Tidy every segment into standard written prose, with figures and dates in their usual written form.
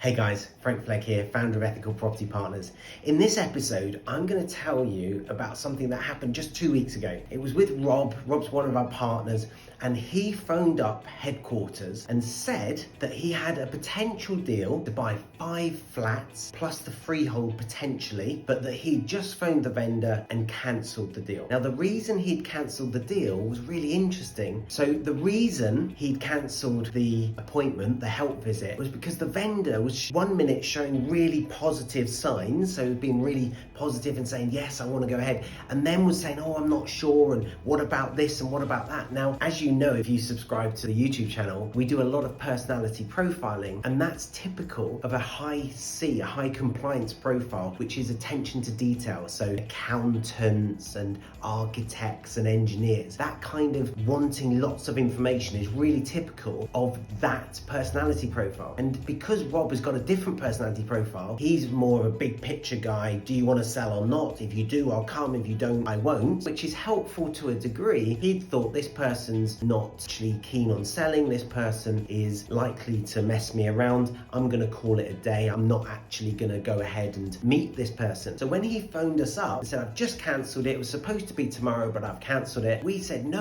Hey guys, Frank Flegg here, founder of Ethical Property Partners. In this episode, I'm going to tell you about something that happened just 2 weeks ago. It was with Rob. Rob's one of our partners, and he phoned up headquarters and said that he had a potential deal to buy 5 flats plus the freehold potentially, but that he'd just phoned the vendor and cancelled the deal. Now, the reason he'd cancelled the deal was really interesting. So the reason he'd cancelled the appointment, the help visit, was because the vendor was 1 minute showing really positive signs, so being really positive and saying, yes, I want to go ahead, and then was saying, oh, I'm not sure, and what about this and what about that? Now, as you know, if you subscribe to the YouTube channel, we do a lot of personality profiling, and that's typical of a high C, a high compliance profile, which is attention to detail. So accountants and architects and engineers, that kind of wanting lots of information is really typical of that personality profile. And because Rob has got a different personality profile, he's more of a big picture guy. Do you want to sell or not? If you do, I'll come. If you don't, I won't, which is helpful to a degree. He'd thought, this person's not actually keen on selling. This person is likely to mess me around. I'm going to call it a day. I'm not actually going to go ahead and meet this person. So when he phoned us up and said, I've just cancelled it. It was supposed to be tomorrow, but I've cancelled it. We said, no.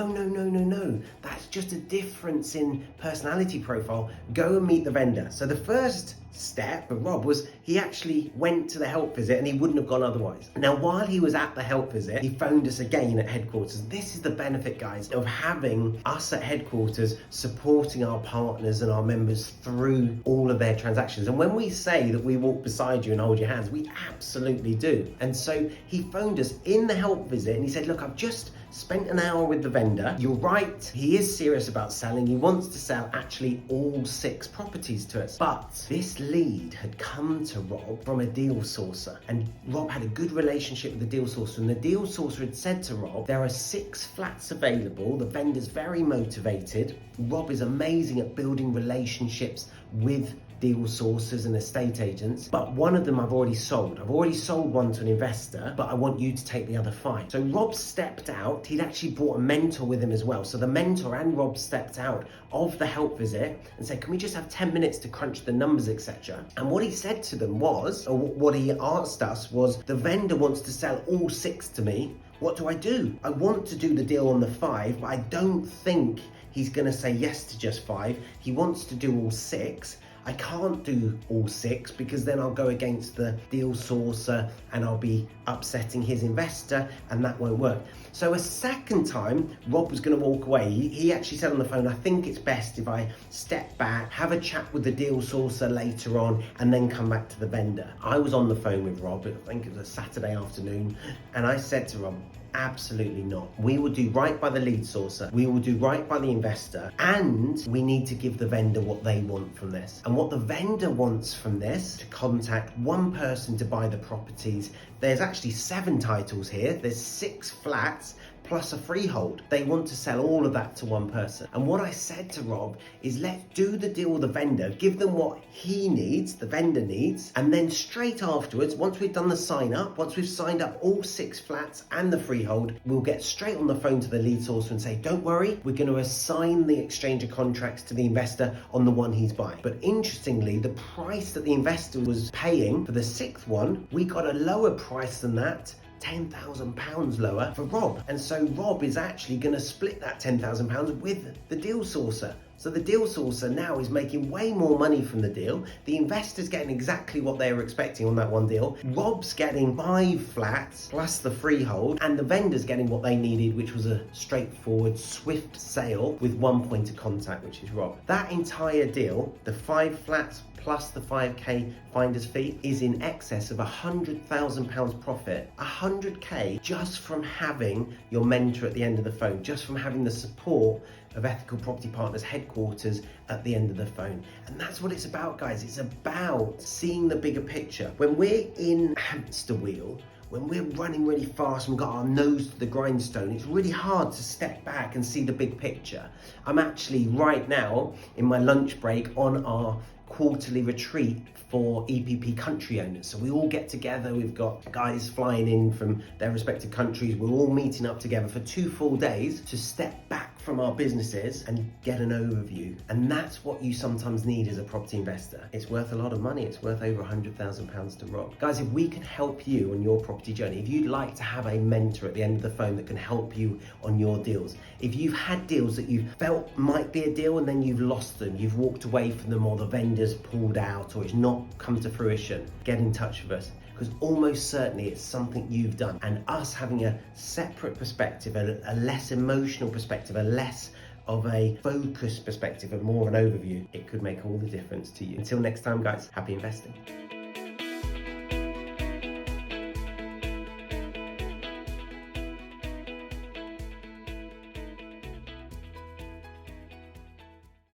That's just a difference in personality profile. Go and meet the vendor. So the first step for Rob was he actually went to the help visit, and he wouldn't have gone otherwise. Now, while he was at the help visit, he phoned us again at headquarters. This is the benefit, guys, of having us at headquarters supporting our partners and our members through all of their transactions. And when we say that we walk beside you and hold your hands, we absolutely do. And so he phoned us in the help visit and he said, look, I've just spent an hour with the vendor. You're right, he is serious about selling. He wants to sell actually all 6 properties to us. But this lead had come to Rob from a deal sourcer, and Rob had a good relationship with the deal sourcer, and the deal sourcer had said to Rob, there are 6 flats available. The vendor's very motivated. Rob is amazing at building relationships with deal sourcers and estate agents, but one of them I've already sold. I've already sold one to an investor, but I want you to take the other 5. So Rob stepped out. He'd actually brought a mentor with him as well. So the mentor and Rob stepped out of the help visit and said, can we just have 10 minutes to crunch the numbers, etc. And what he said to them was, or what he asked us was, the vendor wants to sell all 6 to me. What do? I want to do the deal on the 5, but I don't think he's going to say yes to just 5. He wants to do all 6. I can't do all 6 because then I'll go against the deal sourcer and I'll be upsetting his investor, and that won't work. So a second time, Rob was going to walk away. He actually said on the phone, I think it's best if I step back, have a chat with the deal sourcer later on, and then come back to the vendor. I was on the phone with Rob, I think it was a Saturday afternoon, and I said to Rob, absolutely not. We will do right by the lead sourcer. We will do right by the investor, and we need to give the vendor what they want from this. And what the vendor wants from this, to contact one person to buy the properties. There's actually 7 titles here. There's 6 flats plus a freehold. They want to sell all of that to one person. And what I said to Rob is, let's do the deal with the vendor, give them what he needs, the vendor needs, and then straight afterwards, once we've done the sign up, once we've signed up all 6 flats and the freehold, we'll get straight on the phone to the lead sourcer and say, don't worry, we're going to assign the exchange of contracts to the investor on the one he's buying. But interestingly, the price that the investor was paying for the 6th one, we got a lower price than that, £10,000 lower for Rob. And so Rob is actually going to split that £10,000 with the deal sourcer. So the deal sourcer now is making way more money from the deal. The investor's getting exactly what they were expecting on that one deal. Rob's getting 5 flats plus the freehold, and the vendor's getting what they needed, which was a straightforward, swift sale with one point of contact, which is Rob. That entire deal, the 5 flats plus the 5k finder's fee, is in excess of £100,000 profit. 100k just from having your mentor at the end of the phone, just from having the support of Ethical Property Partners headquarters at the end of the phone. And that's what it's about, guys. It's about seeing the bigger picture. When we're in hamster wheel, when we're running really fast and we've got our nose to the grindstone, it's really hard to step back and see the big picture. I'm actually right now in my lunch break on our quarterly retreat for EPP country owners. So we all get together, we've got guys flying in from their respective countries, we're all meeting up together for 2 full days to step back from our businesses and get an overview. And that's what you sometimes need as a property investor. It's worth a lot of money. It's worth over £100,000 to Rob. Guys, if we can help you on your property journey, if you'd like to have a mentor at the end of the phone that can help you on your deals, if you've had deals that you felt might be a deal and then you've lost them, you've walked away from them, or the vendor's pulled out, or it's not come to fruition, get in touch with us, because almost certainly it's something you've done. And us having a separate perspective, a less emotional perspective, a less of a focused perspective, and more of an overview, it could make all the difference to you. Until next time, guys, happy investing.